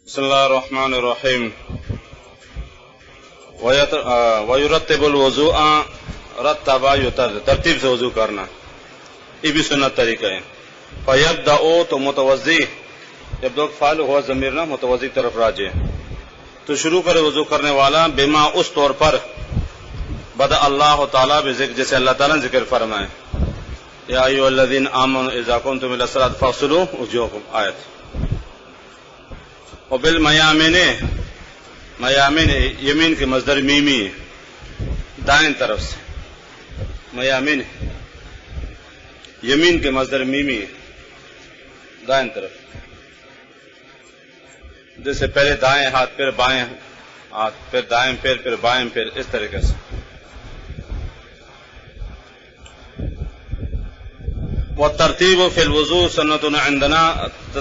بسم اللہ الرحمن الرحیم وَيُرَتِّبُ الْوُضُوءَ رَتَّبَ ترتیب سے وضو کرنا، یہ بھی سنت طریقہ ہے۔ فَيَبْدَأُ تو متوضی، جب لوگ فعل ہوا ضمیر نہ متوضی طرف راجع، تو شروع کرے وضو کرنے والا بما اس طور پر بدأ اللہ تعالیٰ بذکر، جیسے اللہ تعالیٰ نے ذکر فرمائے یا ایھا الذین آمنوا اذا قمتم الی الصلاۃ فاغسلوا وجوہکم، آیت۔ وبالمیامن، میامن یمین کے مصدر میمی، دائیں طرف سے، میامن یمین کے مصدر میمی، دائیں طرف، جیسے پہلے دائیں ہاتھ پھر بائیں ہاتھ پھر دائیں پیر پھر بائیں پیر، اس طریقے سے۔ وترتیب فی الوضوء سنت عندنا،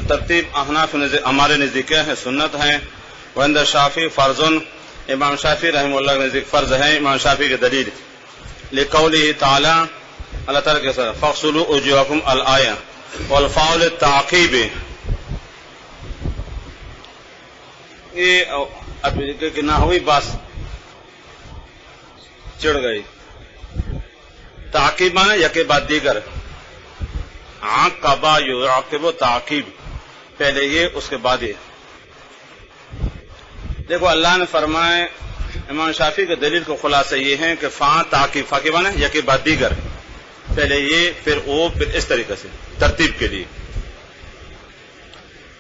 ترتیب احناف ہمارے نزدیک ہے سنت ہیں، وعند شافعی فرض، امام شافعی رحمہ اللہ کے نزدیک فرض ہے۔ امام شافعی کی دلیل لقولہ تعالی، اللہ تعالیٰ کے ساتھ فاغسلوا وجوہکم الآیہ، والفاء للتعقیب، یہ اب نہ ہوئی بس چڑھ گئی، تعقیب مانا یکے بعد دیگر، عقبہ یعقب تعقیب، پہلے یہ اس کے بعد یہ۔ دیکھو اللہ نے فرمائے، امام شافعی کے دلیل کو خلاصہ یہ ہے کہ فا تعقیب، فا کے معنی یکے بعد دیگر، پہلے یہ پھر وہ پھر اس طریقے سے ترتیب کے لیے۔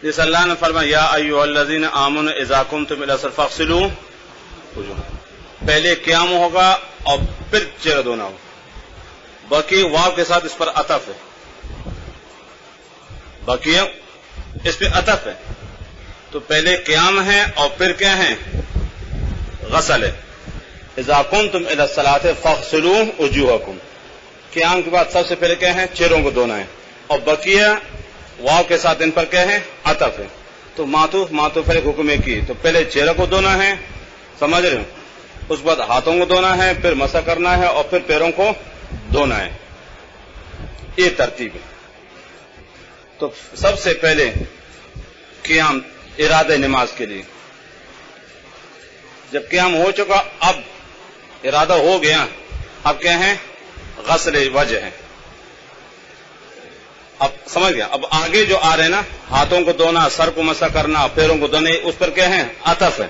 جس اللہ نے فرمایا یا ایھا الذین آمنوا اذا قمتم الی الصلاۃ فاغسلوا وجوہکم، پہلے قیام ہوگا اور پھر چہرہ دھونا ہوگا، باقی واو کے ساتھ اس پر عطف ہے، باقی اس پہ عطف ہے، تو پہلے قیام ہے اور پھر کیا ہے؟ غسل ہے۔ اذا قمتم الی الصلاۃ فاغسلوا وجوہکم، قیام کے بعد سب سے پہلے کیا ہے؟ چہروں کو دھونا ہے، اور بقیہ واو کے ساتھ ان پر کیا ہے؟ عطف ہے، تو معطوف پر حکم کی، تو پہلے چہرہ کو دھونا ہے، سمجھ رہے ہو، اس کے بعد ہاتھوں کو دھونا ہے، پھر مسح کرنا ہے، اور پھر پیروں کو دھونا ہے، یہ ترتیب ہے۔ تو سب سے پہلے قیام ارادہ نماز کے لیے، جب قیام ہو چکا، اب ارادہ ہو گیا، اب کیا ہے؟ غسل وجہ ہے۔ اب سمجھ گیا، اب آگے جو آ رہے نا، ہاتھوں کو دھونا، سر کو مسح کرنا، پیروں کو دھونا، اس پر کیا ہے؟ عطف ہے،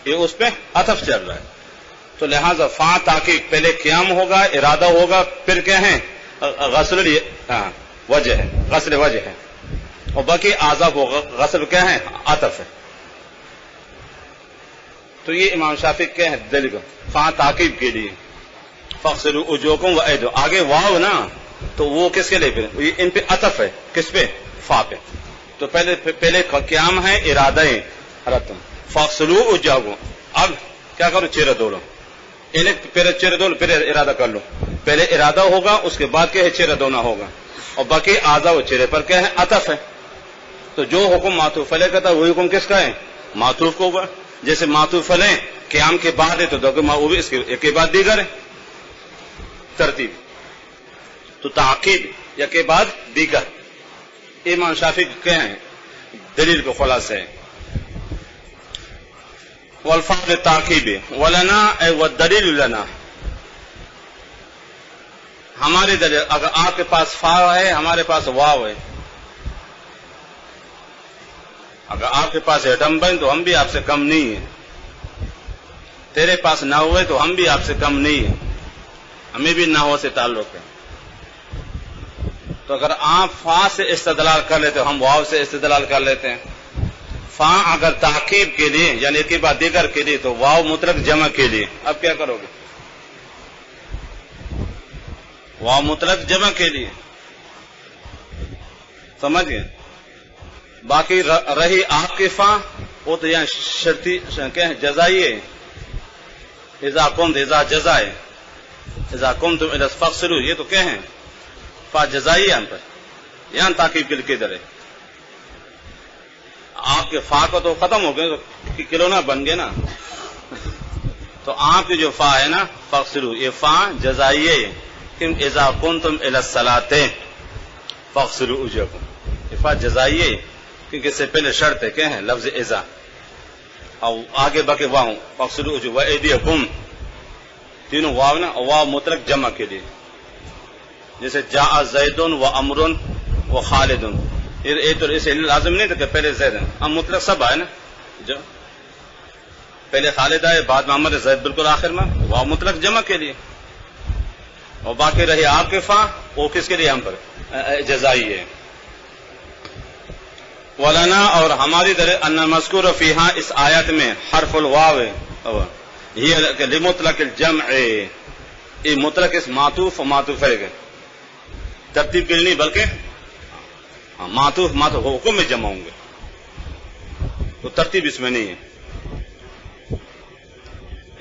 یہ اس پہ عطف چل رہا ہے، تو لہذا فا تحقیق، پہلے قیام ہوگا، ارادہ ہوگا، پھر کیا ہے؟ غسل وجہ ہے، غسل وجہ ہے، اور باقی اعضاء کو غسل کیا ہے؟ عطف ہے۔ تو یہ امام شافعی کیا ہے دلیل فا تعقیب کے لیے، فاغسلوا وجوہکم وایدیکم، آگے واو نا، تو وہ کس کے لیے؟ پھر ان پہ عطف ہے، کس پہ؟ فا پہ، تو پہلے قیام ہے، ارادہ ہے، فاغسلوا وجوہکم، اب کیا کرو؟ چہرہ دھو لو، پہلے چہرہ دھو لو، پھر ارادہ کر لو، پہلے ارادہ ہوگا، اس کے بعد کیا ہے؟ چہرہ دھونا ہوگا، اور باقی اعضاء و چہرے پر کیا ہے؟ عطف ہے، تو جو حکم معطوف علیہ کا تھا وہی حکم کس کا ہے؟ معطوف کو ہوگا، جیسے معطوف علیہ قیام کے بعد ہے تو وہ بھی اس کے بعد دیگر ہے، ترتیب، تو تعقیب یا کے بعد دیگر، امام شافعی کیا ہیں دلیل کو خلاصہ ہے۔ والفاء للتعقیب ولنا اے والدلیل لنا، ہمارے دلیل، اگر آپ کے پاس فا ہے، ہمارے پاس واو ہے، اگر آپ کے پاس ہے ڈمبن تو ہم بھی آپ سے کم نہیں ہیں، تیرے پاس نہ ہوئے تو ہم بھی آپ سے کم نہیں ہیں، ہمیں بھی نہ ہو سے تعلق ہے۔ تو اگر آپ فا سے استدلال کر لیتے ہم واو سے استدلال کر لیتے ہیں۔ فا اگر تعقیب کے لیے یعنی ایک بعد دیگر کے لیے، تو واو مطلق جمع کے لیے، اب کیا کرو گے؟ واو مطلق جمع کے لیے، سمجھ گئے؟ باقی رہی آپ کی فا، وہ تو یہاں شرطی کیا ہے؟ جزائی ہے، اذا قمت، اذا جزا ہے، اذا قمتم الی فاغسلوا، یہ تو کیا ہے؟ فا جزائی ہے، ہم پر یہاں تاکیب کے لیے کدھر ہے؟ آپ کے فا کو تو ختم ہو گئے، تو کلونا بن گئے نا، تو آپ کی جو فا ہے نا فاغسلوا، یہ فا جزائی ہے، کہ اذا قمتم الی الصلاۃ فاغسلوا وجوہکم، فا جزائیے، کیونکہ اس سے پہلے شرط ہے کیا ہے لفظ اذا اور آگے بکے واؤ فاغسلوا وایدیکم تینوں واو نا واو مطلق جمع کے لیے جیسے جاء زید و امر و خالد یہ تو اسے لازم نہیں تھا کہ پہلے زید اب مطلق سب آئے نا جو پہلے خالد آئے بعد میں امر زید بالکل آخر میں واو مطلق جمع کے لیے اور باقی رہی عاقفہ وہ کس کے لیے ہم پر جزائی ہے ولنا اور ہماری طرح ان مذکور فیہا اس آیت میں حرف الواو یہ لمطلق الجمع یہ مطلق اس معطوف و معطوف ہے ترتیب کے لیے نہیں بلکہ معطوف حکم میں جمع ہوں گے تو ترتیب اس میں نہیں ہے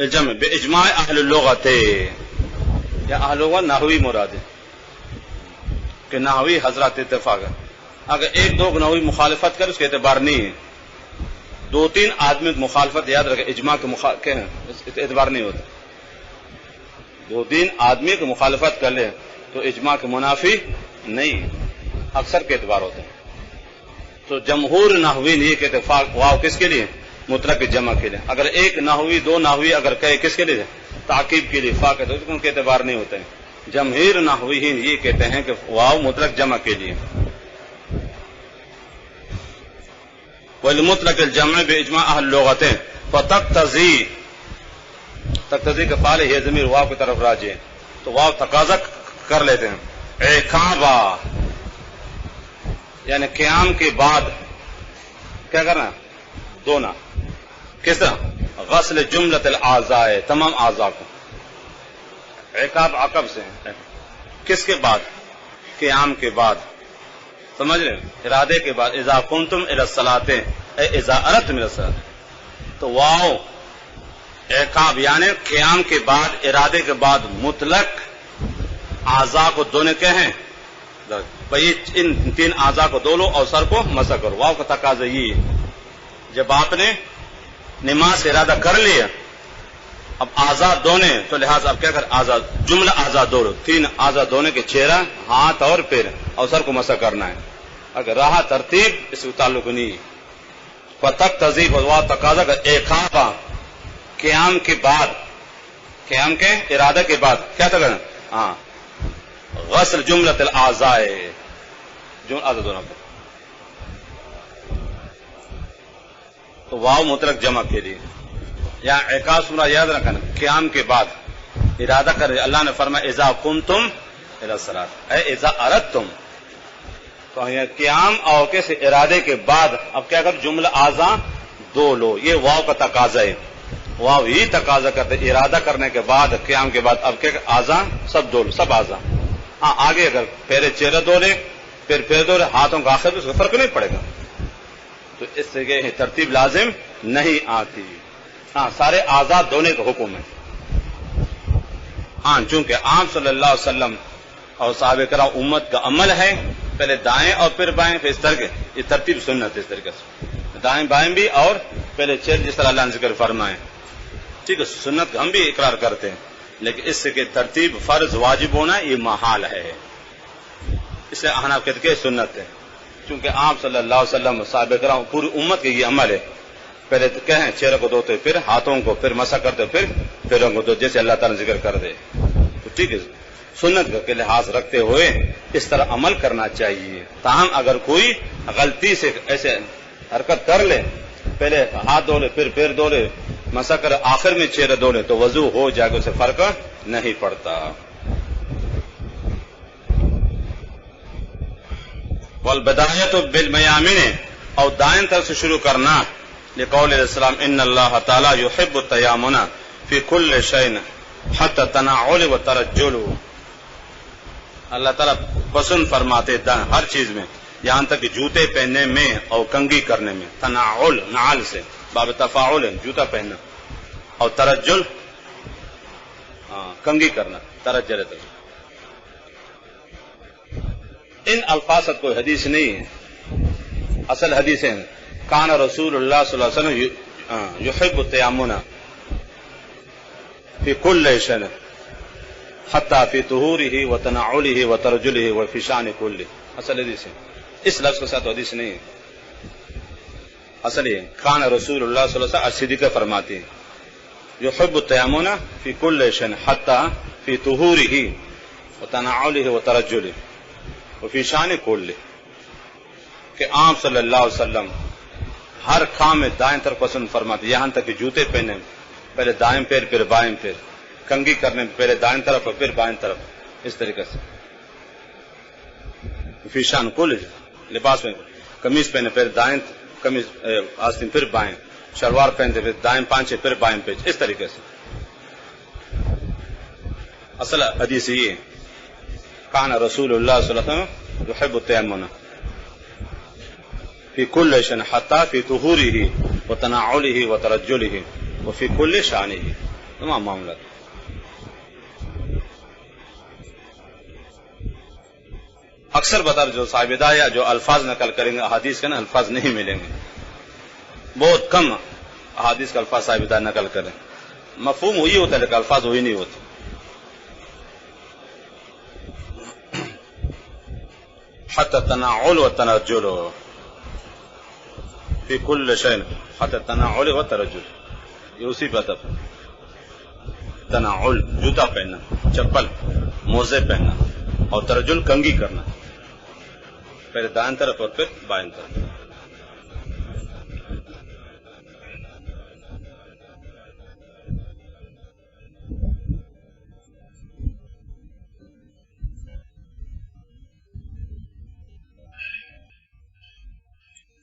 جمع باجماع اہل اللغت یا اہل اللغت نحوی مراد ہے کہ نحوی حضرات اتفاق ہے اگر ایک دو نحوی مخالفت کر اس کے اعتبار نہیں ہے دو تین آدمی کی مخالفت یاد رکھے اجماع کے اعتبار نہیں ہوتا دو تین آدمی کی مخالفت کر لے تو اجماع کے منافی نہیں اکثر کے اعتبار ہوتے ہیں تو جمہور نحوین یہ کہ اتفاق واو کس کے لیے مطلق جمع کے لیے اگر ایک نحوی دو نحوی اگر کہے کس کے لیے تعقیب کے لیے فاق ہے تو ان کے اعتبار نہیں ہوتے ہیں جمہور نحویین یہ کہتے ہیں کہ واو مطلق جمع کے لیے والمطلق الجمع باجماع اهل اللغتين فتقتضي کا فعل ہے ضمیر واو کی طرف راجع ہے تو واو تقاضا کر لیتے ہیں عقابا یعنی قیام کے بعد کیا کرنا دونا کس طرح غسل جملۃ الاعضاء تمام اعضاء کو عقاب عقب سے کس کے بعد قیام کے بعد سمجھ رہے ارادے کے بعد اذا کنتم الى الصلاۃ اے اذا اردتم الى الصلاۃ تو واو عقاب یعنی قیام کے بعد ارادے کے بعد مطلق اعضاء کو دھونے کے ہیں بھائی ان تین اعضاء کو دھو لو اور سر کو مسح کرو واو کا تقاضا یہ ہے جب آپ نے نماز سے ارادہ کر لیا اب اعضاء دھونے تو لہٰذا اب کیا کر اعضاء جملہ اعضاء دھو لو تین اعضاء دھونے کے چہرہ ہاتھ اور پیر اور سر کو مسح کرنا ہے اگر رہا ترتیب اس سے تعلق نہیں فتق تذیب واو تقاضا کا ایقافہ قیام کے بعد قیام کے ارادہ کے بعد کیا تھا کرنا ہاں غسل جملۃ الاعضاء جملہ اعضاء دونوں پر تو واو مطلق جمع کے لیے یا عقاب سورہ یاد رکھنا قیام کے بعد ارادہ کر اللہ نے فرمایا اذا قمتم الى الصلاۃ اے اذا اردتم تو یہ قیام اور کیسے ارادے کے بعد اب کیا کر جملہ اعضاء دو لو یہ واو کا تقاضا ہے واو ہی تقاضا کرتے ارادہ کرنے کے بعد قیام کے بعد اب کیا اعضاء سب دو لو سب اعضاء ہاں آگے اگر پہلے چہرہ دو لے پھر دو لے ہاتھوں کا آخر اس کا فرق نہیں پڑے گا تو اس سے یہ ترتیب لازم نہیں آتی ہاں سارے اعضاء دھونے کا حکم ہے ہاں چونکہ آپ صلی اللہ علیہ وسلم اور صحابہ کرام امت کا عمل ہے پہلے دائیں اور پھر بائیں پھر اس طرح کے یہ ترتیب سنت ہے اس طریقے سے دائیں بائیں بھی اور پہلے چہرے جس طرح اللہ نے ذکر فرمائے ٹھیک ہے سنت ہم بھی اقرار کرتے ہیں لیکن اس سے کہ ترتیب فرض واجب ہونا یہ محال ہے اس سے احناف کہتے ہیں سنت ہے چونکہ آپ صلی اللہ علیہ وسلم صحابہ کرام پوری امت کے یہ عمل ہے پہلے تو کہیں چہرے کو دھوتے پھر ہاتھوں کو پھر مسح کرتے پھر پیروں کو دھو جیسے اللہ تعالیٰ نے ذکر کر دے تو ٹھیک ہے سنت کے لحاظ رکھتے ہوئے اس طرح عمل کرنا چاہیے تاہم اگر کوئی غلطی سے ایسے حرکت کر لے پہلے ہاتھ دھو لے پھر پیر دھو لے مسح کر آخر میں چہرے دھو لے تو وضو ہو جائے گا اسے فرق نہیں پڑتا والبدایت بالمیامن اور دائیں طرف سے شروع کرنا لقول السلام ان اللہ تعالی یحب التیامن فی کل شیء حتی التنعل والترجل اللہ تعالیٰ پسند فرماتے ہر چیز میں یہاں تک کہ جوتے پہننے میں اور کنگھی کرنے میں تنعل نعل سے باب تفاعل جوتا پہننا اور ترجل کنگھی کرنا ترجل ان الفاظ کوئی حدیث نہیں ہے اصل حدیث ہے کان رسول اللہ صلی اللہ علیہ وسلم یحب التیامن فی کل شیء حتی فی طہورہ وتنعلہ وترجلہ وفی شأن کلہ اصل حدیث ہے اس لفظ کے ساتھ حدیث نہیں ہے اصل یہ کان رسول اللہ صلی اللہ علیہ وسلم صدیقہ فرماتے ہیں یحب التیمم فی کل شیء حتی فی طہورہ وتنعلہ وترجلہ وفی شان کلہ، کہ آپ صلی اللہ علیہ وسلم ہر کام میں دائیں طرف پسند فرماتے، یہاں تک کہ جوتے پہنے پہلے دائیں پیر پھر بائیں پیر، کنگھی کرنے پہلے دائیں طرف اور پھر بائیں طرف، اس طریقے سے فی شان کلہ، لباس میں قمیض پہنے پھر دائیں قمیض آستین پھر بائیں، شلوار پہنتے پھر دائیں پانچے پھر بائیں پیچ، اس طریقے سے. اصل حدیث یہ کان رسول اللہ صلی اللہ علیہ وسلم یحب التیمم فی کل شیء حتی فی طہورہ وتنعلہ وترجلہ وفی کل شانہ، تمام معاملات. اکثر بتا جو صاحبدہ یا جو الفاظ نقل کریں گے احادیث کے نا الفاظ نہیں ملیں گے، بہت کم احادیث کا الفاظ صاحبدہ نقل کریں، مفہوم وہی ہوتا ہے لیکن الفاظ وہی نہیں ہوتے. حتی التنعل والترجل فی کل شیء، حتی التنعل والترجل، یہ اسی بات ہے. تنعل جوتا پہننا، چپل موزے پہننا، اور ترجل کنگھی کرنا، پہلے دائیں طرف اور پھر بائیں طرف.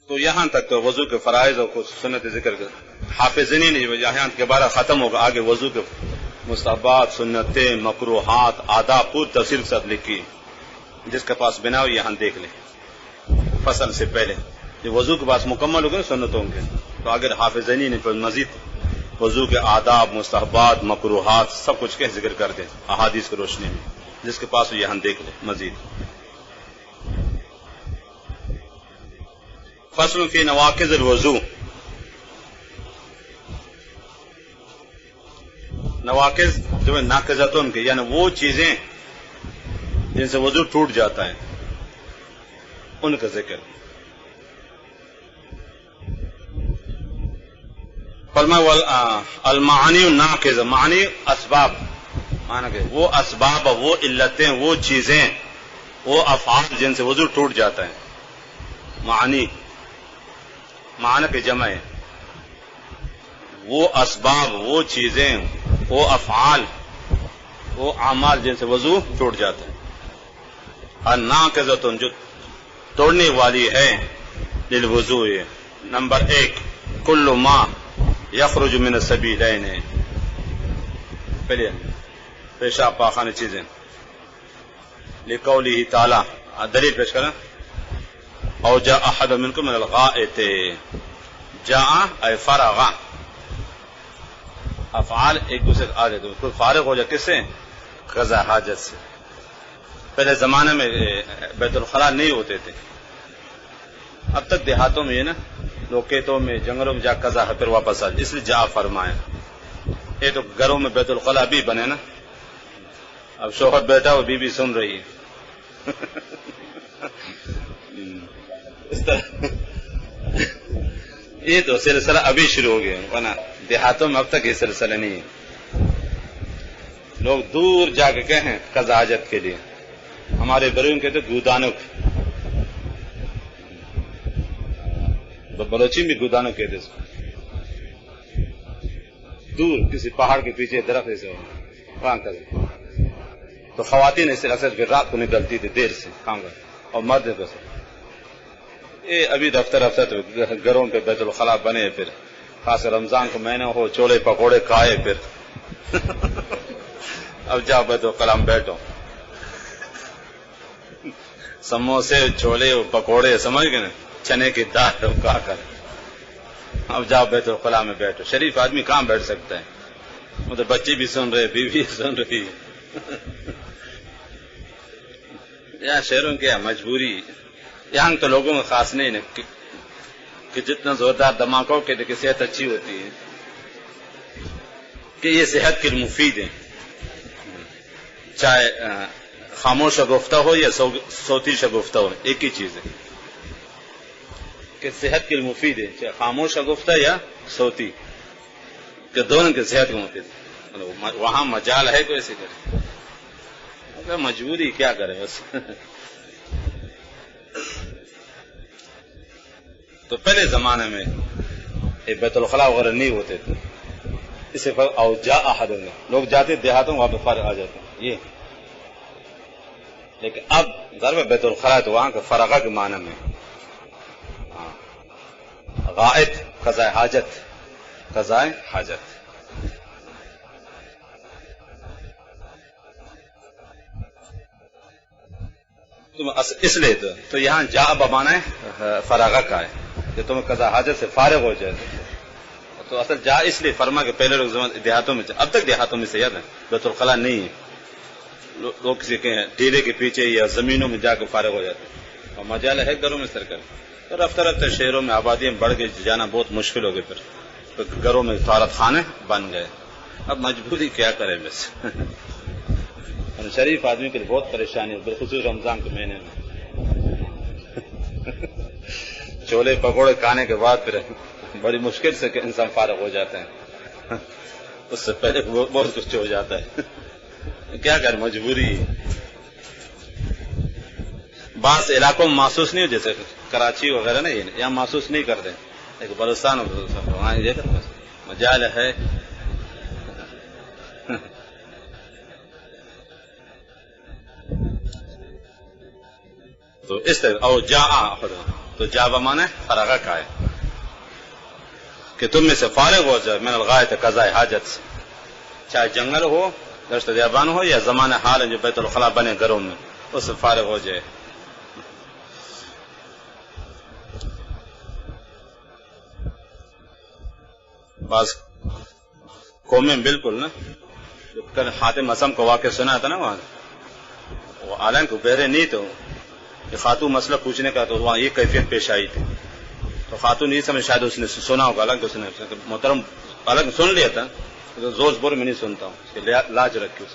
تو یہاں تک تو وضو کے فرائض اور کچھ سنت ذکر کر حافظنی نہیں، یہاں کے بارے ختم ہوگا، آگے وضو کے مستحبات، سنتیں، مکروہات، آداب پور تفصیل کے ساتھ لکھی، جس کے پاس بنا ہو یہاں دیکھ لیں فصل سے پہلے. یہ وضو کے پاس مکمل ہو گئے سنتوں کے، تو اگر حافظنی نہیں پھر مزید وضو کے آداب، مستحبات، مکروہات سب کچھ کے ذکر کر دیں احادیث کی روشنی میں، جس کے پاس ہو یہاں دیکھ لیں مزید. فصل فی نواقض الوضو. نواقض جو ہے ناقضتون کے، یعنی وہ چیزیں جن سے وضو ٹوٹ جاتا ہے، ان کا ذکر. فرمایا المعانی الناقض، معنی اسباب، معنی کہ وہ اسباب، وہ علتیں، وہ چیزیں، وہ افعال جن سے وضو ٹوٹ جاتا ہے. معنی معنی کے جمع ہے، وہ اسباب، وہ چیزیں، وہ افعال، وہ اعمال جن سے وضو ٹوٹ جاتا ہے. الناقضۃ جو توڑنے والی ہے للوضوء. نمبر 1 کل ما یخرج من السبیلین، پہلے پیشاب پاخانے چیزیں، لقولہ تعالی، دلیل پیش کرنا. او جاء احد منکم من الغائط، جاء اے فرغ، افعال ایک دوسرے آ جاتے، کوئی فارغ ہو جائے کس سے؟ قضا حاجت سے. پہلے زمانے میں بیت الخلاء نہیں ہوتے تھے، اب تک دیہاتوں میں یہ نا لوگ کھیتوں میں جنگلوں میں جا قضا ہے پھر واپس آ جائے، اس لیے جا فرمایا. یہ تو گھروں میں بیت الخلاء بھی بنے نا، اب شوہر بیٹا وہ بیوی سن رہی ہے اس طرح یہ تو سلسلہ ابھی شروع ہو گیا، ورنہ دیہاتوں میں اب تک یہ سلسلہ نہیں ہے. لوگ دور جا کے کہیں قضا حاجت کے لیے. ہمارے بریوں کہتے گودانک، بلوچی میں گودانک کہتے اس کو. دور کسی پہاڑ کے پیچھے درخت سے کام کرتے، تو خواتین اس سے اکثر پھر رات کو نکلتی تھی دیر سے کام کر، اور مرد کو سے یہ ابھی دفتر تو گھروں پہ بیت الخلاء بنے، پھر خاص رمضان کو مہینہ ہو چولے پکوڑے کھائے، پھر اب جاؤ بیت الخلاء میں بیٹھو، سموسے چھولے پکوڑے سمجھ گئے نا، چنے کی دال کھا کر اب جاؤ بیت الخلاء میں بیٹھو. شریف آدمی کہاں بیٹھ سکتا ہے؟ مطلب بچے بھی سن رہے، بیوی سن رہی یا شہروں کی مجبوری. یہاں تو لوگوں میں خاص نہیں کہ جتنا زوردار دھماکہ کے کہ صحت اچھی ہوتی ہے، کہ یہ صحت کے لیے مفید ہے، چاہے خاموش شگفتہ ہو یا صوتی شگفتہ ہو، ایک ہی چیز ہے کہ صحت کے لیے مفید ہے، چاہے خاموش گفتہ یا صوتی، کہ دونوں کی صحت کو مفید ہے. وہاں مجال ہے تو ایسے کرے، اگر مجبوری کیا کرے بس. تو پہلے زمانے میں بیت الخلاء وغیرہ نہیں ہوتے تھے، اسے او جا احد میں لوگ جاتے دیہاتوں وہاں پہ فارغ آ جاتے ہیں یہ. لیکن اب ضرب بیت الخلاء تو وہاں کا فرغہ کے معنی میں غائط قضاء حاجت. اس لیے تو یہاں جا بمانا ہے فراغہ کا ہے کہ تم قضاء حاجت سے فارغ ہو جائے. تو اصل جا اس لیے فرما کہ پہلے لوگ دیہاتوں میں، اب تک دیہاتوں میں سے یاد ہے بیت الخلاء نہیں ہے، لوگ کسی کے ٹیلے کے پیچھے یا زمینوں میں جا کے فارغ ہو جاتے ہیں، اور مجال ہے گھروں میں سر کر. تو رفتہ رفتہ شہروں میں آبادیاں بڑھ گئی، جانا بہت مشکل ہو گئی، پھر گھروں میں طہارت خانے بن گئے. اب مجبوری کیا کریں بس. شریف آدمی کے لیے بہت پریشانی ہے، بالخصوص رمضان کے مہینے میں. چھولے پکوڑے کھانے کے بعد پھر بڑی مشکل سے انسان فارغ ہو جاتے ہیں، اس سے پہلے بہت کچھ ہو جاتا ہے. کیا کر مجبوری. بعض علاقوں میں محسوس نہیں ہو، جیسے کراچی وغیرہ نا، یہاں محسوس نہیں کرتے، لیکن بلوچستان وہاں یہ مجال ہے. تو اس طرح او جا تو جا بمانا فراغہ کا ہے کہ تم میں سے فارغ ہو جائے من الغائط قضاء حاجت سے، چاہے جنگل ہو، دشت بیابان ہو، یا زمانہ حال ہے جو بیت الخلاء بنے گھروں میں، اس سے فارغ ہو جائے. بعض قومیں بالکل نا، کل حاتم اسم کو واقع سنا تھا نا، وہاں وہ حالانکہ بہرے نہیں تو یہ خاتون مسئلہ پوچھنے کا، تو وہاں یہ کیفیت پیش آئی تھی. تو خاتون یہ سمجھ شاید اس نے سنا ہوگا، حالانکہ اس نے محترم حالانکہ سن لیا تھا، زور بور میں نہیں سنتا ہوں، اس کے لاج رکھی. اس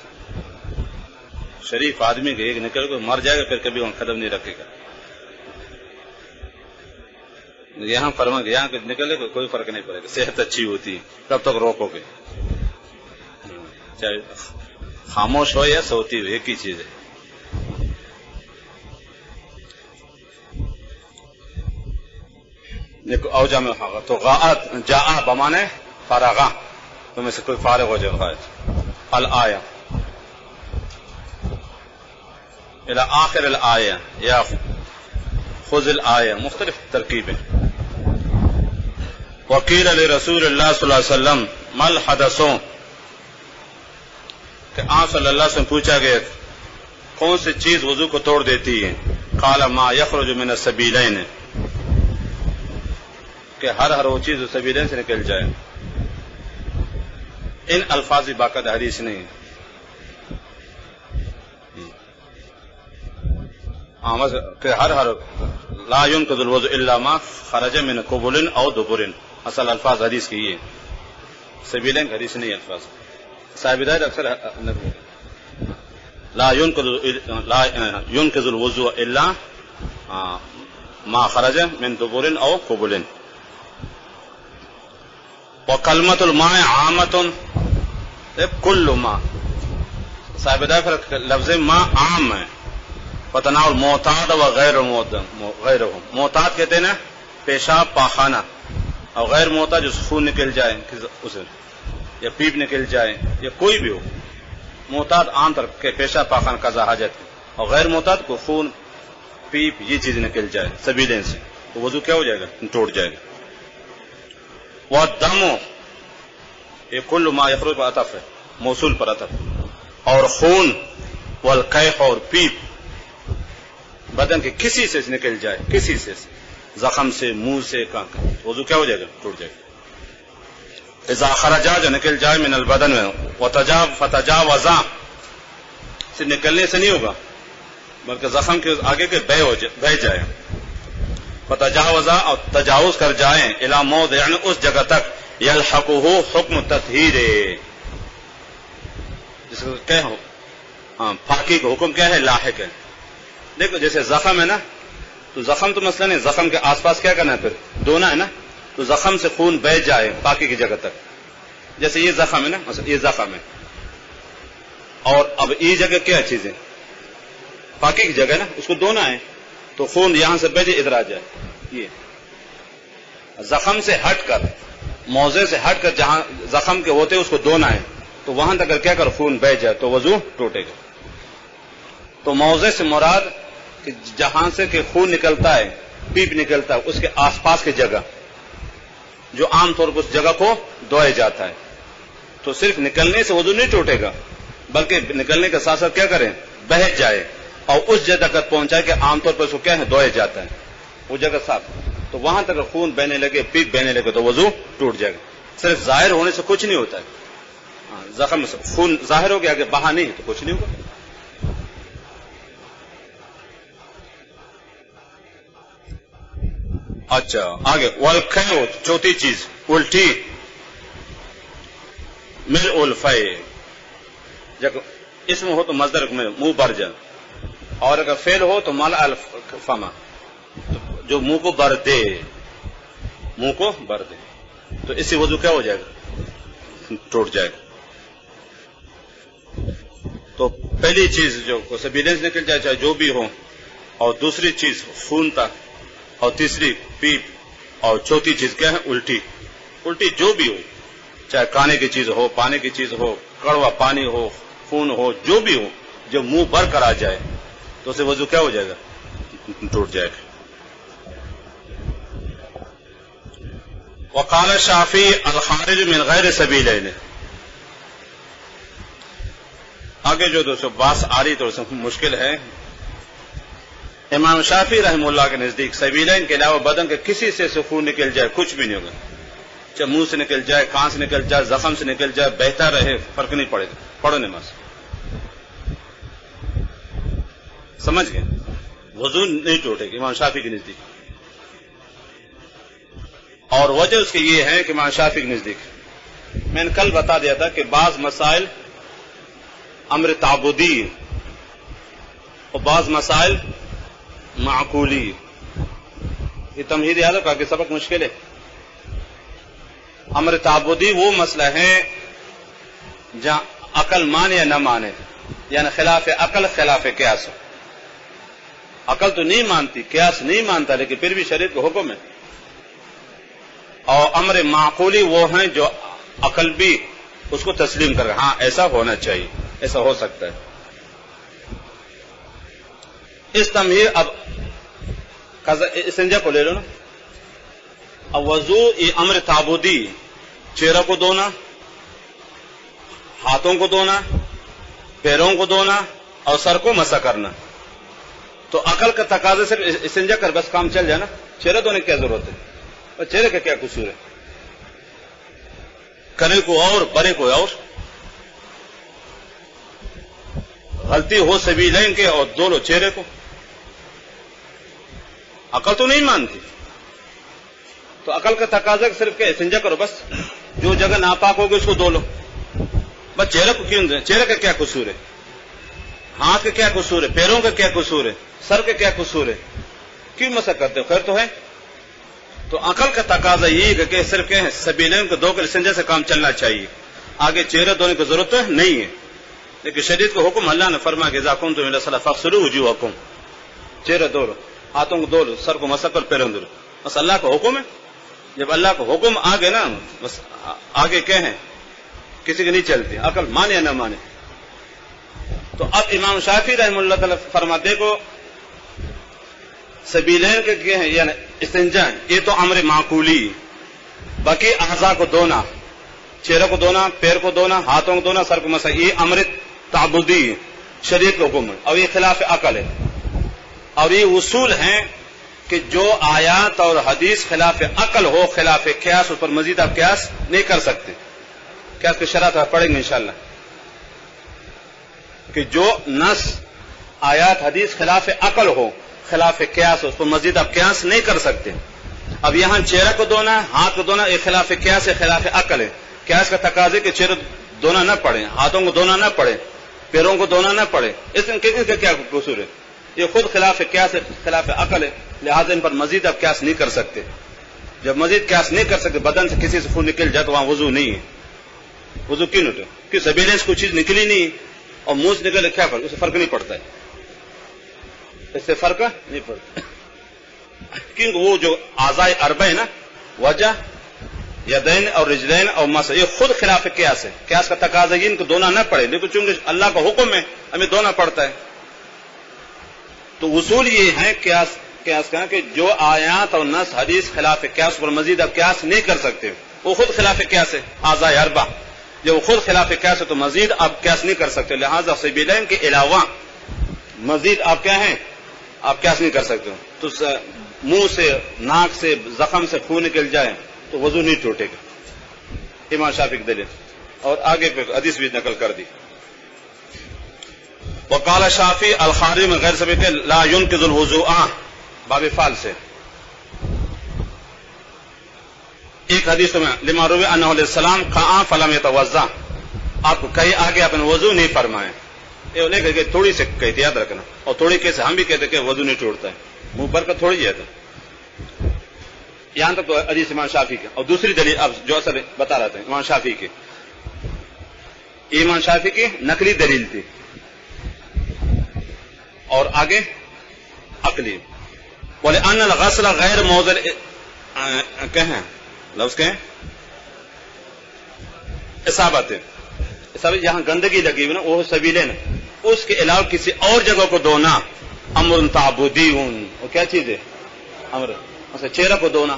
شریف آدمی کے ایک نکل کو مر جائے گا، پھر کبھی وہاں قدم نہیں رکھے گا. یہاں فرما کہ یہاں نکلے کو کوئی فرق نہیں پڑے گا، صحت اچھی ہوتی ہے کب تک روکو گے، چاہے خاموش ہو یا سوتی ہو، ایک ہی چیز ہے. دیکھو اوجا میں تو غاءت جا بمانے فارغہ، تو میں سے کوئی فارغ ہو جائے. غائط الآیہ الى آخر الآیہ یا خذ الآیہ، مختلف ترکیبیں. وقیل لرسول اللہ صلی اللہ علیہ وسلم ما الحدث، کہ آپ صلی اللہ علیہ وسلم پوچھا گیا کون سی چیز وضو کو توڑ دیتی ہے؟ قال ما یخرج من السبیلین، کہ ہر وہ چیز سبیلین سے نکل جائے. ان الفاظ باقاعدہ حدیث نہیں، کہ ہر لا ينقض الوضوء الا ما خرج من قبل او دبر، اصل الفاظ حدیث کی یہ سبیلین حدیث نہیں. الفاظ صاحب ہدایت اکثر لا ينقض الوضوء الا ما خرج من دبر او قبل. وکلمۃ الماء عامۃ کل ما، صاحب ہدایت لفظ ماء عام ہے، فتناول معتاد و غیر معتاد کہتے ہیں نا پیشاب پاخانہ، اور غیر معتاد جو خون نکل جائے اسے، یا پیپ نکل جائے، یا کوئی بھی ہو. معتاد عام طور کے پیشاب پاخانہ قضاء حاجت، اور غیر معتاد کو خون پیپ یہ چیز نکل جائے سبیلین سے، تو وضو کیا ہو جائے گا؟ ٹوٹ جائے گا. والدم یہ کل ما یخرج پر عطف ہے، موصول پر عطف. اور خون والقیح اور پیپ بدن کے کسی سے نکل جائے، کسی سے زخم سے، منہ سے، وضو کیا ہو جائے گا؟ ٹوٹ جائے گا. اذا خرجا جو نکل جائے من البدن میں، فتجاوزا سے نکلنے سے نہیں ہوگا بلکہ زخم کے آگے کے بہ جائے. فتجاوزا اور تجاوز کر جائیں الی موضع، یعنی اس جگہ تک یلحقہ حکم تطہیر، جس کو کیا ہو پاکی کا حکم کیا ہے؟ لاحق ہے. دیکھو جیسے زخم ہے نا، تو زخم تو مسئلہ نہیں, زخم کے آس پاس کیا کرنا ہے پھر دھونا ہے نا, تو زخم سے خون بہ جائے پاکی کی جگہ تک. جیسے یہ زخم ہے نا, یہ زخم ہے, اور اب یہ جگہ کیا چیز ہے, پاکی کی جگہ ہے نا, اس کو دھونا ہے, تو خون یہاں سے بہ جائے ادھر آ جائے. یہ زخم سے ہٹ کر, موضع سے ہٹ کر جہاں زخم کے ہوتے اس کو دھونا ہے, تو وہاں تک اگر کیا کر خون بہ جائے تو وضو ٹوٹے گا. تو موضع سے مراد کہ جہاں سے کہ خون نکلتا ہے, پیپ نکلتا ہے, اس کے آس پاس کی جگہ جو عام طور پر اس جگہ کو دھویا جاتا ہے. تو صرف نکلنے سے وضو نہیں ٹوٹے گا, بلکہ نکلنے کے ساتھ ساتھ کیا کریں, بہ جائے اور اس جگہ تک پہنچائے کہ عام طور پر اس کو کیا ہے دھویا جاتا ہے, وہ جگہ صاف. تو وہاں تک خون بہنے لگے, پیپ بہنے لگے تو وضو ٹوٹ جائے گا. صرف ظاہر ہونے سے کچھ نہیں ہوتا ہے. زخم سے خون ظاہر ہو گیا, کہ بہا نہیں تو کچھ نہیں ہوگا. اچھا آگے, والکھو, چوتھی چیز الٹی, مل الفے, جب اسم ہو تو مصدر میں منہ بھر جائے, اور اگر فعل ہو تو مال الفما, جو منہ کو بھر دے, منہ کو بھر دے, تو اس سے وضو کیا ہو جائے گا, ٹوٹ جائے گا. تو پہلی چیز جو سبیلے سے نکل جائے چاہے جو بھی ہو, اور دوسری چیز خون تھا, اور تیسری پیپ, اور چوتھی چیز کیا ہے الٹی. الٹی جو بھی ہو, چاہے کھانے کی چیز ہو, پانی کی چیز ہو, کڑوا پانی ہو, خون ہو, جو بھی ہو, جو منہ بھر کر آ جائے تو اسے وضو کیا ہو جائے گا, ٹوٹ جائے گا. وقال الشافعی الخارج من غیر سبیلین. آگے جو دوستو بات آ رہی تو مشکل ہے. امام شافعی رحمہ اللہ کے نزدیک سبیلین کے علاوہ بدن کے کسی سے خون نکل جائے کچھ بھی نہیں ہوگا, چاہے منہ سے نکل جائے, کان سے نکل جائے, زخم سے نکل جائے, بہتا رہے, فرق نہیں پڑے گا, پڑھو نماز. سمجھ گئے, وضو نہیں ٹوٹے گی امام شافعی کے نزدیک. اور وجہ اس کی یہ ہے کہ امام شافعی کے نزدیک, میں نے کل بتا دیا تھا کہ بعض مسائل امر تعبدی اور بعض مسائل معقولی. یہ تمہید یاد رکھا کہ سبق مشکل ہے. امر تعبدی وہ مسئلہ ہے جہاں عقل مانے یا نہ مانے, یعنی خلاف عقل خلاف قیاس ہو. عقل تو نہیں مانتی, قیاس نہیں مانتا, لیکن پھر بھی شریعت کا حکم ہے. اور امر معقولی وہ ہیں جو عقل بھی اس کو تسلیم کر, ہاں ایسا ہونا چاہیے, ایسا ہو سکتا ہے. اس تمہید اب استنجا کو لے لو نا. اب وضو یہ امر تعبدی, چہرہ کو دھونا, ہاتھوں کو دھونا, پیروں کو دھونا, اور سر کو مسح کرنا. تو عقل کا تقاضے سے استنجا کر بس کام چل جائے نا, چہرہ دھونے کی کیا ضرورت ہے, اور چہرے کا کیا قصور ہے, کرے کو اور برے کو اور. غلطی ہو سبیلین کے اور دو لو چہرے کو. عقل تو نہیں مانتی, تو عقل کا تقاضا صرف کیا استنجا کرو بس, جو جگہ ناپاک ہوگی اس کو دھو لو بس. چہرے کو کیوں دیں, چہرے کا کیا قصور ہے, ہاتھ کا کیا قصور ہے, پیروں کا کیا قصور ہے, سر کا کیا قصور ہے, کیوں مسح کرتے ہو, خیر تو ہے. تو عقل کا تقاضا یہ کہ صرف کیا ہے سبیلین کو دھو کر استنجا سے کام چلنا چاہیے, آگے چہرہ دھونے کی ضرورت نہیں ہے. لیکن شریعت کو حکم اللہ نے فرمایا کہ اذا قمتم الی الصلاۃ فاغسلوا وجوہکم, چہرہ دھو لو, ہاتھوں کو دھو لو, سر کو مسح کر پیروں دھو لو, بس اللہ کا حکم ہے. جب اللہ کا حکم آگے نا, بس آگے کیا ہے, کسی کی نہیں چلتی, عقل مانے یا نہ مانے. تو اب امام شافعی رحمہ اللہ تعالی فرماتے کو سبیلین کے کیا ہے, یعنی استنجا یہ تو امر معقولی. باقی اعضاء کو دھونا, چہرہ کو دھونا, پیر کو دھونا, ہاتھوں کو دھونا, سر کو مسح, یہ امر تعبدی شریعت کا حکم ہے, اور یہ خلاف عقل ہے. اور یہ اصول ہیں کہ جو آیات اور حدیث خلاف عقل ہو, خلاف قیاس, اس پر مزید آپ قیاس نہیں کر سکتے. قیاس کی شرح پڑھیں گے انشاءاللہ, کہ جو نص آیات حدیث خلاف عقل ہو, خلاف قیاس, اس پر مزید آپ قیاس نہیں کر سکتے. اب یہاں چہرہ کو دھونا, ہاتھ کو دھونا, یہ خلاف قیاس ہے, خلاف عقل ہے. قیاس کا تقاضے کہ چہرہ دھونا نہ پڑے, ہاتھوں کو دھونا نہ پڑے, پیروں کو دھونا نہ پڑے, اس میں کیا قصور ہے, یہ خود خلاف قیاس ہے, خلاف عقل ہے. لہٰذا ان پر مزید اب قیاس نہیں کر سکتے. جب مزید قیاس نہیں کر سکتے, بدن سے کسی سے خون نکل جائے تو وہاں وضو نہیں ہے. وضو کیوں نہیں ہوتا؟ کہ سبیلے سے کوئی چیز نکلی نہیں اور منہ سے نکلے, کیا فرق؟ اس سے فرق نہیں پڑتا ہے, اس سے فرق نہیں پڑتا. کیونکہ وہ جو اعضاء اربع ہے نا, وجہ, یدین اور رجلین اور مسح, یہ خود خلاف قیاس ہے. قیاس کا تقاضا یہ ان کو دھونا نہ پڑے, لیکن چونکہ اللہ کا حکم ہے ہمیں دھونا پڑتا ہے. تو اصول یہ ہے قیاس کا کہ جو آیات اور نص حدیث خلاف قیاس پر مزید اب قیاس نہیں کر سکتے, وہ خود خلاف قیاس ہے. اعضاء اربع جب وہ خود خلاف قیاس ہے تو مزید آپ قیاس نہیں کر سکتے. لہذا سبیلین کے علاوہ مزید آپ کیا ہیں, آپ قیاس نہیں کر سکتے. تو منہ سے, ناک سے, زخم سے خون نکل جائے تو وضو نہیں ٹوٹے گا. امام شافعی کی دلیل. اور آگے پہ حدیث بھی نقل کر دی. وقال شافعی الخارج من غیر سبیل کے لا ينقض الوضوء, باب فعل سے ایک حدیث میں لما روی انہ علیہ السلام قاء فلم يتوضا, آپ کو کہیں آگے اپنے وضو نہیں فرمائے. یہ نہیں کہ تھوڑی سے کہتے, یاد رکھنا. اور تھوڑی کیسے ہم بھی کہتے کہ وضو نہیں ٹوٹتا ہے, منہ بھر کر تھوڑی ہے. یہاں تک تو حدیث امام شافعی کے. اور دوسری دلیل اب جو اصل بتا رہا تھا امام شافعی کی, امام شافعی کی نقلی دلیل تھی اور آگے عقلی. بولے ان الغسل غیر موضع کہیں لفظ کہیں اصابت, جہاں گندگی لگی ہوئی نا وہ سبیلے نا, اس کے علاوہ کسی اور جگہ کو دھونا امر تعبدی. وہ کیا چیز ہے امر؟ مثلا چہرہ کو دھونا,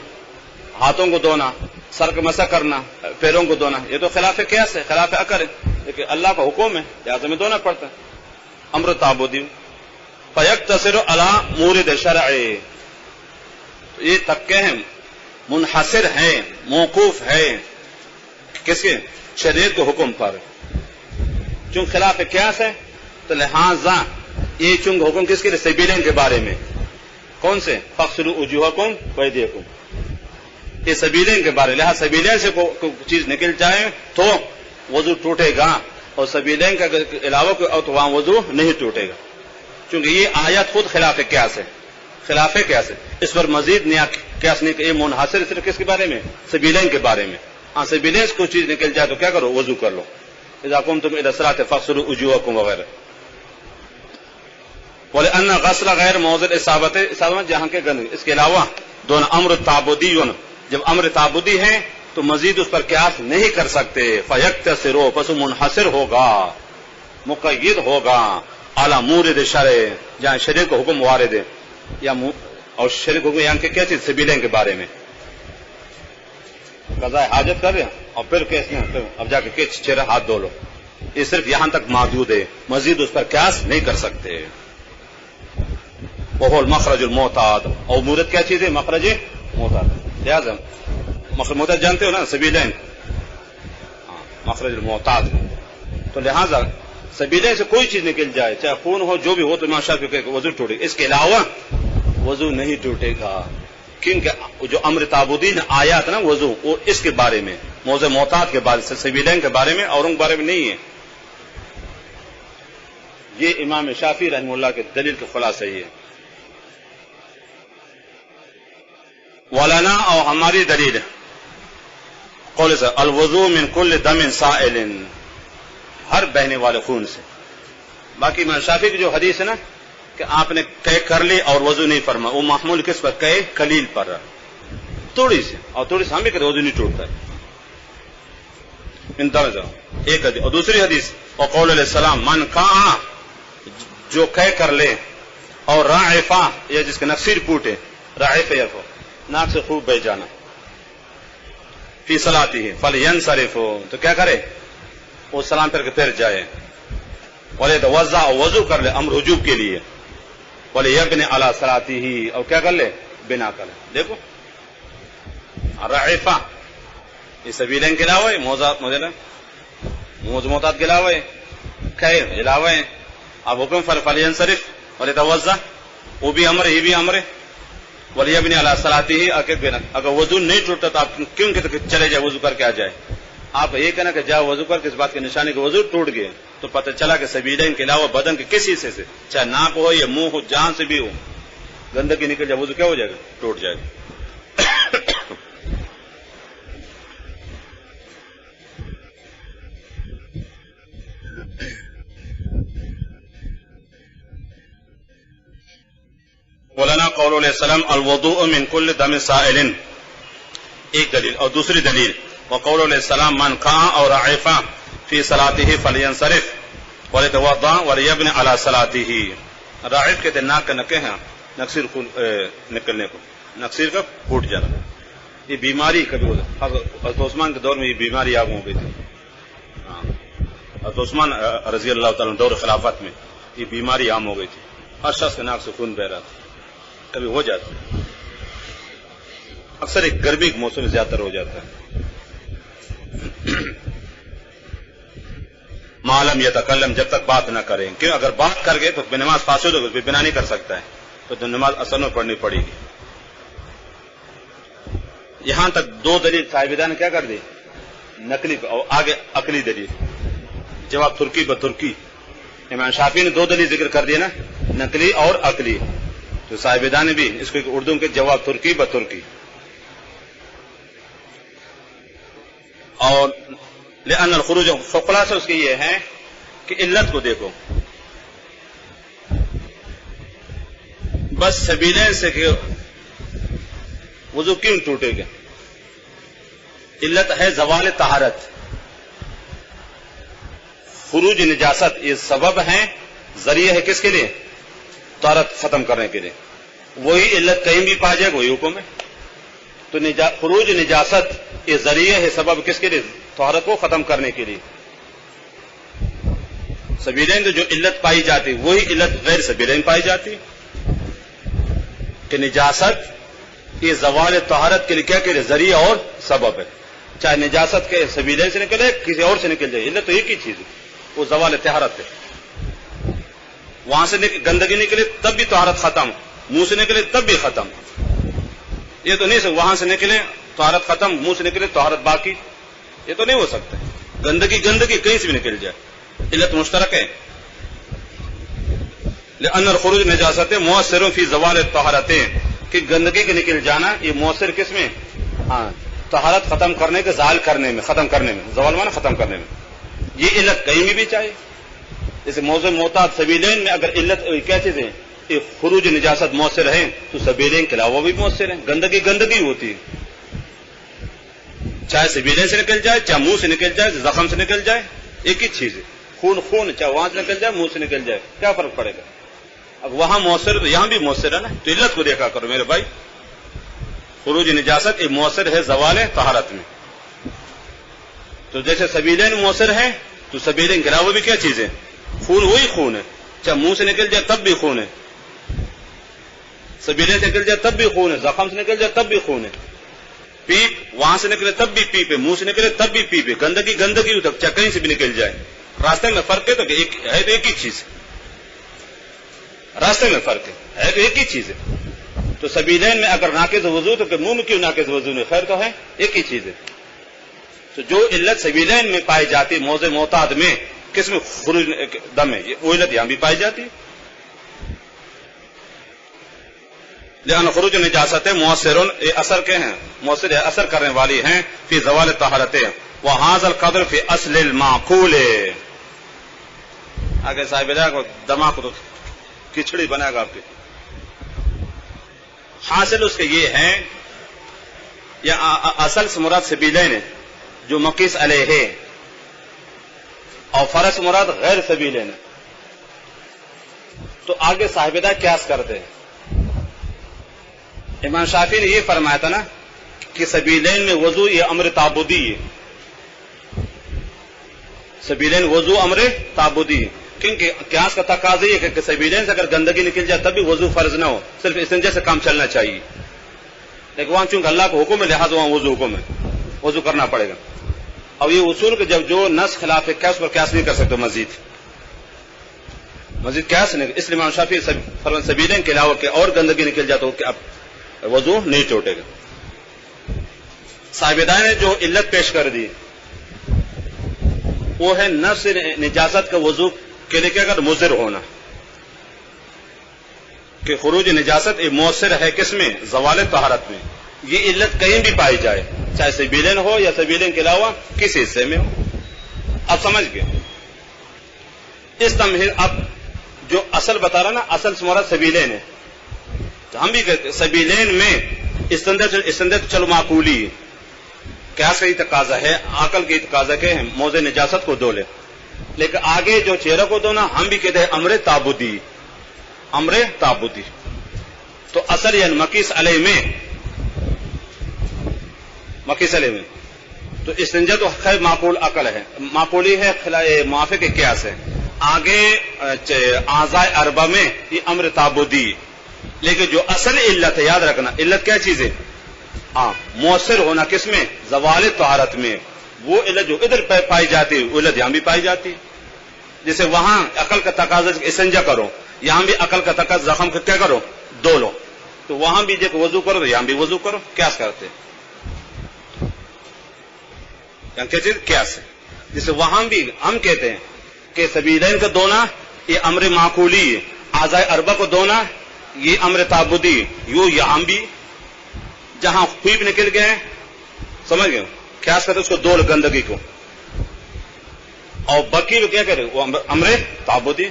ہاتھوں کو دھونا, سر کو مسح کرنا, پیروں کو دھونا, یہ تو خلاف قیاس ہے, خلاف عقل ہے, لیکن اللہ کا حکم ہے لہٰذا میں دھونا پڑتا ہے. امر تعبدی فیقتصر علی مورد شرع, یہ تکے ہیں منحصر ہے, موقوف ہے کس کے؟ شریعت کے حکم پر. چونکہ خلاف قیاس ہے تو لہذا یہ چونکہ حکم کس کے لیے؟ سبیلین کے بارے میں. کون سے؟ فاغسلوا وجوہکم وایدیکم, یہ سبیلین کے بارے. لہذا سبیلین سے کوئی چیز نکل جائے تو وضو ٹوٹے گا, اور سبیلین کا علاوہ تو وہاں وضو نہیں ٹوٹے گا, چونکہ یہ آیت خود خلاف قیاس ہے, خلاف قیاس ہے. اس پر مزید نیا قیاس نہیں کہ یہ منحصر صرف کس کے بارے میں؟ سبیلین کے بارے میں. ہاں سبیلین سے کوئی چیز نکل جائے تو کیا کرو؟ وضو کر لو. اذا قمتم الى الصلاة فاغسلوا وجوهكم وغیرہ. بولے ان غسل غیر موضع اصابت, جہاں کے گند, اس کے علاوہ دونوں امر تعبدی, جب امر تعبدی ہے تو مزید اس پر قیاس نہیں کر سکتے. فیقتصر, پس منحصر ہوگا, مقید ہوگا اعلی مورد شرع, جہاں شریعت کو حکم وارد ہے, یا اور شریعت حکم یہاں کے کیا چیز؟ سبیلین کے بارے میں. قضاء حاجت کر رہے ہیں اور پھر کیس میں اب جا کے چہرہ ہاتھ دھو لو, یہ صرف یہاں تک موجود ہے, مزید اس پر قیاس نہیں کر سکتے. وہ مخرج المعتاد, اور مورد کیا چیز ہے؟ مخرج معتاد. لہٰذا مخرج معتاد جانتے ہو نا, سبیلین, مخرج المعتاد. تو لہذا سبیلین سے کوئی چیز نکل جائے, چاہے خون ہو, جو بھی ہو, تو امام شافعی کہ وضو ٹوٹے گا. اس کے علاوہ وضو نہیں ٹوٹے گا, کیونکہ جو امر تعبدی آیات نا وضو, وہ اس کے بارے میں, موضع معتاد کے بارے سے, سبیلین کے بارے میں, اور ان کے بارے میں نہیں ہے. یہ امام شافعی رحمہ اللہ کے دلیل کے خلاصہ یہ ہے. ولنا, اور ہماری دلیل قول سے الوضو من کل دم سائل, ہر بہنے والے خون سے. باقی امام شافعی کی جو حدیث ہے نا کہ آپ نے قے کر لی اور وضو نہیں فرما, وہ محمول کس پر؟ قے قلیل پر, تھوڑی سے, اور تھوڑی سے ہم بھی کہتے وضو نہیں ٹوٹتا ہے. ایک حدیث. اور دوسری حدیث وقول علیہ السلام من قاء, جو قے کر لے, اور راعفا, یا جس کے نفسیر پوٹے, راعف یرفو, ناک سے خوب بہ جانا, فی صلاته فلینصرف, تو کیا کرے؟ وہ سلام پھر کے پھر جائے. ولیتوضا, وضو کر لے امر وجوب کے لیے. ولیبنی علی صلاته, اور کیا کر لے؟ بنا کر لے. دیکھو رعفہ یہ سبیلین کے علاوہ ہے, موضوع معتاد کے علاوہ ہے, خیر علاوہ ہے. اب حکم فلینصرف ولیتوضا, وہ بھی امر, یہ بھی امر ہے. ولیبنی علی صلاته, اگر وضو نہیں ٹوٹتا تو آپ کیوں کہ چلے جائے وضو کر کے آ جائے؟ آپ یہ کہنا کہ جا وضو کر کے اس بات کی نشانی کہ وضو ٹوٹ گئے, تو پتہ چلا کہ سبیلین کے علاوہ بدن کے کسی حصے سے, چاہے ناک ہو یا منہ ہو, جہاں سے بھی ہو, گندگی نکل جائے وضو کیا ہو جائے گا؟ ٹوٹ جائے گا. مولانا قول علیہ السلام الوضوء من کل دم سائل، ایک دلیل. اور دوسری دلیل وقول علیہ السلام من قاع اور عفا فی صلاته فلینصرف وليتوضا وليبني على صلاته. راعف کہتے ہیں ناک کا نکے ہیں نقصیر نکلنے کو، نقصیر کا پھوٹ جانا. یہ بیماری کبھی ہوتا، حضرت عثمان کے دور میں یہ بیماری عام ہو گئی تھی. حضرت عثمان رضی اللہ تعالیٰ دور خلافت میں یہ بیماری عام ہو گئی تھی. ہر شخص کے ناک سے خون بہ رہا تھا. کبھی ہو جاتا ہے، اکثر ایک گرمی کے موسم میں زیادہ تر ہو جاتا ہے. معلوم یتکلم، جب تک بات نہ کریں، کیوں اگر بات کر گئے تو نماز فاسد ہو گئی، بنا نہیں کر سکتا ہے تو نماز اثر میں پڑھنی پڑے گی. یہاں تک دو دلیل صاحبدان نے کیا کر دی، نقلی اور آگے عقلی دلیل. جواب ترکی بترکی. امام شافعی نے دو دلیل ذکر کر دیے نا، نقلی اور عقلی. تو صاحبدان نے بھی اس کو اردو کے جواب ترکی بترکی. اور لأن الخروج خلاصہ اس کی یہ ہے کہ علت کو دیکھو، بس سبیلین سے کہ وضو کیوں ٹوٹے گا؟ علت ہے زوال طہارت. خروج نجاست یہ سبب ہے، ذریعہ ہے کس کے لیے؟ طہارت ختم کرنے کے لیے. وہی علت کہیں بھی پا جائے وہی حکم ہے. تو خروج نجاست یہ ذریعہ ہے، سبب کس کے لیے؟ طہارت کو ختم کرنے کے لیے. سبیلین جو علت پائی جاتی وہی علت غیر سبیلین پائی جاتی کہ نجاست یہ زوال طہارت کے لیے کیا کہ ذریعہ اور سبب ہے. چاہے نجاست کے سبیلین سے نکلے کسی اور سے نکل جائے، علت تو ایک ہی چیز ہے، وہ زوال طہارت ہے. وہاں سے گندگی نکلے تب بھی طہارت ختم، منہ سے نکلے تب بھی ختم. یہ تو نہیں وہاں سے نکلے طہارت ختم، منہ سے نکلے طہارت باقی، یہ تو نہیں ہو سکتا. گندگی کہیں سے بھی نکل جائے، علت مشترک ہے. لأن الخروج نجاست مؤثر فی زوال الطہارت، کہ گندگی کے نکل جانا یہ مؤثر کس میں؟ طہارت ختم کرنے کے زال کرنے میں، ختم کرنے میں. زوال مانا ختم کرنے میں. یہ علت کہیں میں بھی چاہیے. جیسے موضوع معتاد سبیلین میں اگر علت کیا چیز ہے، خروج نجاست مؤثر ہے تو سبیلین کے علاوہ بھی مؤثر ہے. گندگی ہوتی ہے، چاہے سبیلین سے نکل جائے، چاہے منہ سے نکل جائے، زخم سے نکل جائے، ایک ہی چیز ہے. خون چاہے وہاں سے نکل جائے منہ سے نکل جائے، کیا فرق پڑے گا؟ اب وہاں مؤثر تو یہاں بھی مؤثر ہے نا. تو علت کو دیکھا کرو میرے بھائی. خروج نجاست ایک مؤثر ہے زوال طہارت میں. تو جیسے سبیلین مؤثر ہے تو سبیلین کے علاوہ بھی کیا چیز ہے؟ خون وہی خون ہے، چاہے منہ سے نکل جائے تب بھی خون ہے، سبیلین سے نکل جائے تب بھی خون ہے، زخم سے نکل جائے تب بھی خون ہے. پیپ وہاں سے نکلے تب بھی پیپ ہے، منہ سے نکلے تب بھی پیپ ہے. گندگی ہو چاہے کہیں سے بھی نکل جائے. راستے میں فرق ہے تو ایک ہی چیز ہے. راستے میں فرق ہے تو ایک ہی چیز ہے. تو سبیلین میں اگر ناقض وضو تو کہ منہ میں کیوں ناقض وضو نہیں؟ خیر تو ہے، ایک ہی چیز ہے. تو جو علت سبیلین میں پائی جاتی موضع معتاد میں کس میں خروج دم ہے، وہ علت یہاں بھی پائی جاتی. لأن خروج نجاست مؤثر، یہ اثر کے ہیں، مؤثر اثر کرنے والی ہیں فی زوال طہارت. وہذا القدر فی اصل المعقول. آگے صاحب کو دماغ کو تو کھچڑی بنائے گا آپ کے. حاصل اس کے یہ ہے، یا اصل سے مراد سبیلین ہے جو مقیس علیہ ہے، اور فرض مراد غیر سبیلین ہے. تو آگے صاحبدہ قیاس کرتے ہیں. امام شافعی نے یہ فرمایا تھا نا کہ سبیلین میں وضو یہ امر تعبدی ہے. سبیلین وضو امر تعبدی ہے، کیونکہ قیاس کا تقاضا یہ ہے کہ سبیلین سے اگر گندگی نکل جائے تب بھی وضو فرض نہ ہو، صرف استنجا سے کام چلنا چاہیے. لیکن وہاں چونکہ اللہ کو حکم ہے لہٰذا وہاں وضو حکم ہے، وضو کرنا پڑے گا. اور یہ اصول کہ جب جو نص خلاف ہے قیاس پر قیاس نہیں کر سکتے، مزید قیاس نہیں. اس لیے امام شافعی فرمان سبیلین کے علاوہ کہ اور گندگی نکل جائے تو اب وضو نہیں ٹوٹے گا. صاحبدان نے جو علت پیش کر دی وہ ہے نفس نجاست کا وضو کے لیے کیا کر مضر ہونا. کہ خروج نجاست مؤثر ہے کس میں؟ زوال طہارت میں. یہ علت کہیں بھی پائی جائے، چاہے سبیلین ہو یا سبیلین کے علاوہ کسی حصے میں ہو. اب سمجھ گئے اس تمہید. اب جو اصل بتا رہا نا، اصل سے مراد سبیلین ہے. تو ہم بھی کہتے سبیلین میں استندت چلو معقولی قیاس کا تقاضا ہے، عقل کی تقاضا کے ہیں موضع نجاست کو دو لے. لیکن آگے جو چہرہ کو دو نا، ہم بھی کہتے ہیں امر تعبدی. امر تعبدی تو اصل یعنی مقیس علیہ میں تو استنجا تو خیر معقول عقل ہے، معقولی ہے، موافق قیاس ہے. آگے اعضاء اربع میں یہ امر تعبدی. لیکن جو اصل علت ہے، یاد رکھنا علت کیا چیز ہے؟ مؤثر ہونا کس میں؟ زوال طہارت میں. وہ علت جو ادھر پائی جاتی ہے وہ علت یہاں بھی پائی جاتی ہے. جیسے وہاں عقل کا تقاضا استنجا کرو، یہاں بھی عقل کا تقاضا زخم کا کیا کرو؟ دو لو. تو وہاں بھی جب وضو کرو تو یہاں بھی وضو کرو. قیاس کرتے کیا چیز؟ قیاس ہے. جیسے وہاں بھی ہم کہتے ہیں کہ سبیلین کو دونا یہ امر معقولی ہے، اعضاء اربع کو دونا یہ امر تعبدی. یہاں بھی جہاں خوب نکل گئے، سمجھ گئے، قیاس کرتے اس کو دو گندگی کو، اور باقی کیا کرے وہ امر تعبدی.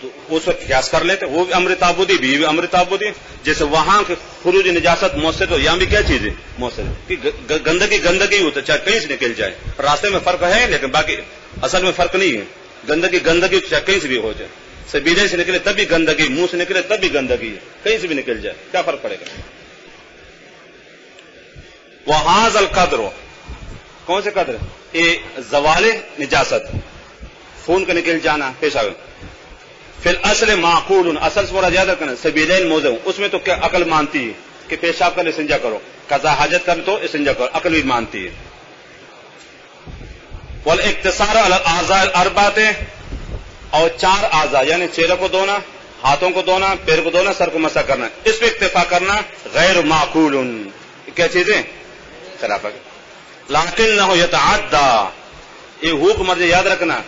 تو اس وقت قیاس کر لیتے، وہ بھی امر تعبدی بھی امر تعبدی. جیسے وہاں کے خروج نجاست مؤثر تو یہاں بھی کیا چیز ہے؟ مؤثر. گندگی ہوتا چاہے کہیں سے نکل جائے. راستے میں فرق ہے لیکن باقی اصل میں فرق نہیں ہے. گندگی چاہے کہیں سے بھی ہو جائے. سبیلے سے نکلے تب بھی گندگی، منہ سے نکلے تب بھی گندگی ہے، کہیں سے بھی نکل جائے کیا فرق پڑے گا؟ وہاذ القدر، کون سے قدر؟ یہ زوال نجاست، خون کا نکل جانا پیشاب. فی الاصل معقول، اصل سے مراد یاد رکھنا سبیلین موضع، اس میں تو کیا عقل مانتی ہے کہ پیشاب کر استنجا کرو، قضا حاجت کر تو استنجا کرو، عقل بھی مانتی ہے. والاقتصار علی الاعضاء الاربعۃ، اور چار اعضاء یعنی چہرے کو دھونا، ہاتھوں کو دھونا، پیر کو دھونا، سر کو مسح کرنا، اس پہ اکتفا کرنا غیر معقول. کیا چیزیں؟ خلاف. لکنہ یتعدی، یہ حکم مرجع یاد رکھنا،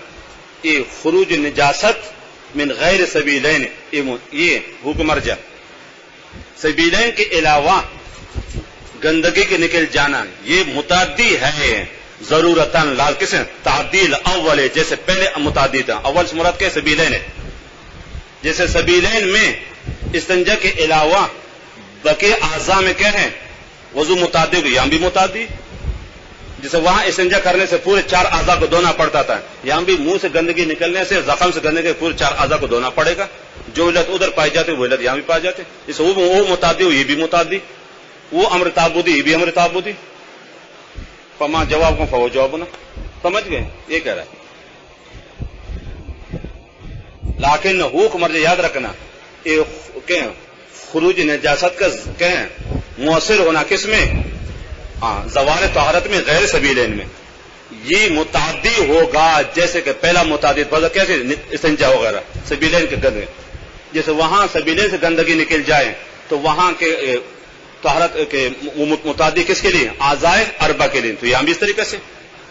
یہ خروج نجاست من غیر سبیلین، یہ حکم مرجع سبیلین کے علاوہ گندگی کے نکل جانا یہ متعدی ہے ضرورتاً. لال کس تعدیل اول ہے، جیسے پہلے متعدی تھا. اول سے مراد کے سبیلین ہے. جیسے سبیلین میں استنجا کے علاوہ بقی اعضاء میں کیا ہے؟ وضو متعدی ہو، یہاں بھی متعدی. جیسے وہاں استنجا کرنے سے پورے چار اعضاء کو دھونا پڑتا تھا، یہاں بھی منہ سے گندگی نکلنے سے، زخم سے گندگی پورے چار اعضاء کو دھونا پڑے گا. جو علت ادھر پائی جاتی ہے وہ علت یہاں بھی پائی جاتی ہے. جیسے وہ متعدی ہو، یہ بھی متعدی. وہ امر تعبدی، یہ بھی امر تعبدی. فما جواب کو فو جواب نا، سمجھ گئے؟ یہ کہہ رہا ہے. لیکن حکم مرجع یاد رکھنا، یہ خروج نجاست کا کہیں مؤثر ہونا کس میں؟ زوال طہارت میں غیر سبیلین میں. یہ متعدی ہوگا جیسے کہ پہلا متعدی کیسے استنجا وغیرہ سبیلین کے گندگی. جیسے وہاں سبیلین سے گندگی نکل جائے تو وہاں کے طہارت کے متعدی کس کے لیے؟ اعضاء اربع کے لیے. تو یہاں بھی اس طریقے سے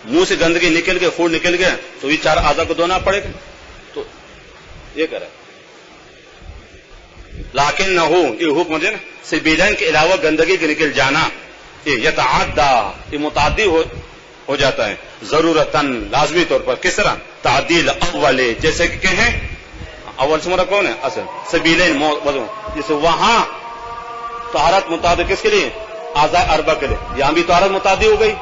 منہ سے گندگی نکل گئے، خون نکل گیا تو یہ چار اعضاء کو دھونا پڑے گا. تو یہ کہہ رہا ہے لیکن نہ ہو، یہ حکم ہے نا سبیلین کے علاوہ گندگی کے نکل جانا یہ یتعدی، یہ متعدی ہو جاتا ہے ضرورتاً لازمی طور پر. کس طرح؟ تعدیل اول، جیسے کہ کہیں اول سے مراد کون ہے؟ اصل سبیلین وضو. جیسے وہاں طہارت متعدد کس کے لیے؟ اعضاء اربع کے لیے، یہاں بھی طہارت متعدد ہو گئی.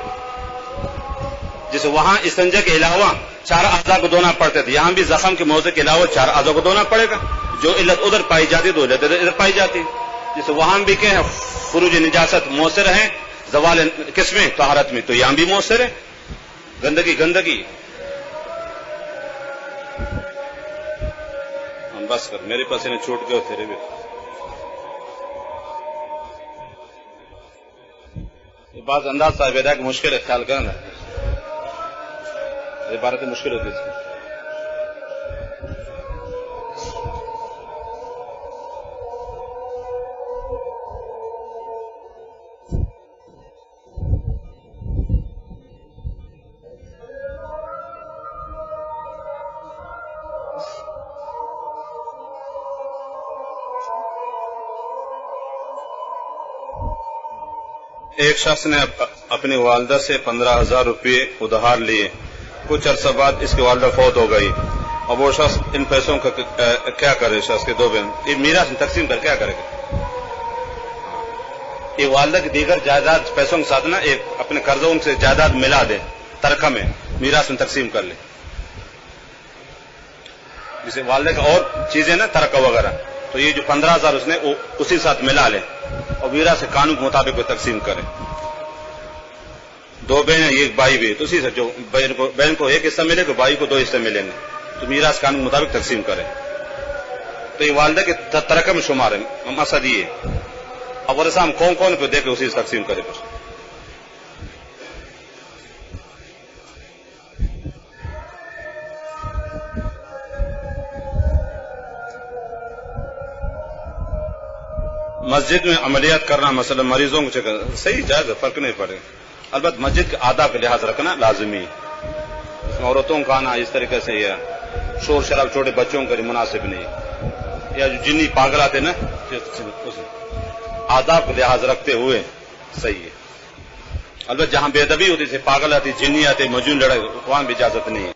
جیسے وہاں استنجا کے علاوہ چار اعضاء کو دھونا پڑتے تھے، یہاں بھی زخم کے موضع کے علاوہ چار اعضاء کو دھونا پڑے گا. جو علت ادھر پائی جاتی ہے تو علت ادھر پائی جاتی ہے. جیسے وہاں بھی کہ خروج نجاست مؤثر ہے زوال کس میں؟ طہارت میں. تو یہاں بھی مؤثر ہے گندگی. بس کر، میرے پاس انہیں چھوٹ گئے تیرے بھی. یہ بات انداز صاحب ہے کہ مشکل ہے، خیال کرنا عبارت مشکل ہوتی ہے. ایک شخص نے اپنی والدہ سے 15,000 روپے ادھار لیے. کچھ عرصہ بعد اس کی والدہ فوت ہو گئی. اور وہ شخص ان پیسوں کا کیا کرے؟ شخص کے دو بہن یہ میراث میں تقسیم کر کیا کرے گا؟ یہ والدہ کی دیگر جائیداد پیسوں کے ساتھ نا ایک اپنے قرضوں سے جائیداد ملا دے، ترکہ میں میراث میں تقسیم کر لے. جسے والدہ کا اور چیزیں نا ترکہ وغیرہ، تو یہ جو 15,000 اس نے اسی ساتھ ملا لے اور میراث کے قانون کے مطابق وہ تقسیم کرے. دو بہن ہیں، ایک بھائی بھی ہے، تو اسی سے جو بہن کو ایک حصہ ملے تو بھائی کو 2 حصے ملیں گے، تو میراث قانون کے مطابق تقسیم کرے. تو یہ والدہ کے ترکہ میں شمار ہے. مقصد یہ اب ورثہ ہم کون کون کو دے کے اسی سے تقسیم کرے. پھر مسجد میں عملیات کرنا مثلا مریضوں کو صحیح جائز ہے، فرق نہیں پڑے. البتہ مسجد کے آداب کا لحاظ رکھنا لازمی ہے. اس میں عورتوں کا آنا اس طریقے سے یا شور شراب چھوٹے بچوں کا مناسب نہیں، یا جو جنی پاگلات ہیں نا آداب کا لحاظ رکھتے ہوئے صحیح ہے. البتہ جہاں بے ادبی ہوتی ہے، پاگل آتی، جنی آتی، مجنون لڑائی، وہاں بھی اجازت نہیں ہے.